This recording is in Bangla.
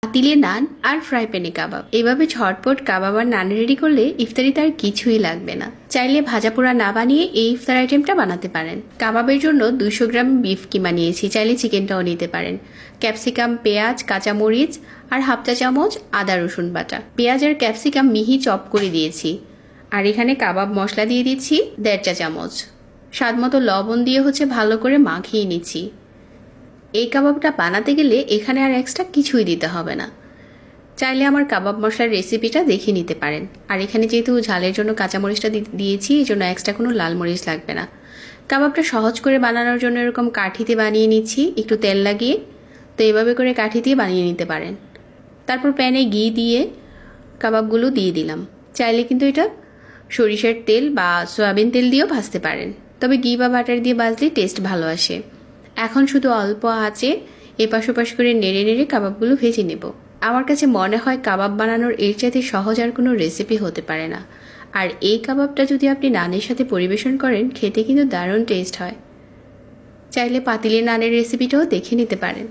পাতিলে নান আর ফ্রাই প্যানে কাবাব। এভাবে ঝটপট কাবাব আর নান রেডি করলে ইফতারিতে আর কিছুই লাগবে না। চাইলে ভাজা পোড়া না বানিয়ে এই ইফতার আইটেমটা বানাতে পারেন। কাবাবের জন্য 200 গ্রাম বিফ কিমা নিয়েছি, চাইলে চিকেনটাও নিতে পারেন। ক্যাপসিকাম, পেঁয়াজ, কাঁচামরিচ আর হাফ চা চামচ আদা রসুন বাটা। পেঁয়াজ আর ক্যাপসিকাম মিহি চপ করে দিয়েছি। আর এখানে কাবাব মশলা দিয়ে দিচ্ছি 1.5 চা চামচ। স্বাদ মতো লবণ দিয়ে ভালো করে মাখিয়ে নিচ্ছি। এই কাবাবটা বানাতে গেলে এখানে আর এক্সট্রা কিছুই দিতে হবে না। চাইলে আমার কাবাব মশলার রেসিপিটা দেখে নিতে পারেন। আর এখানে যেহেতু ঝালের জন্য কাঁচামরিচটা দিয়েছি, এই জন্য এক্সট্রা কোনো লাল মরিচ লাগবে না। কাবাবটা সহজ করে বানানোর জন্য এরকম কাঠিতে বানিয়ে নিচ্ছি, একটু তেল লাগিয়ে। তো এভাবে করে কাঠি দিয়ে বানিয়ে নিতে পারেন। তারপর প্যানে ঘি দিয়ে কাবাবগুলো দিয়ে দিলাম। চাইলে কিন্তু এটা সরিষার তেল বা সয়াবিন তেল দিয়েও ভাজতে পারেন, তবে ঘি বা বাটার দিয়ে ভাজলে টেস্ট ভালো আসে। এখন শুধু অল্প আঁচে এপাশ ওপাশ করে নেড়ে নেড়ে কাবাবগুলো ভেজে নেব। আমার কাছে মনে হয় কাবাব বানানোর এর চাইতে সহজ আর কোনো রেসিপি হতে পারে না। আর এই কাবাবটা যদি আপনি নানের সাথে পরিবেশন করেন, খেতে কিন্তু দারুণ টেস্ট হয়। চাইলে পাতিলে নানের রেসিপিটাও দেখে নিতে পারেন।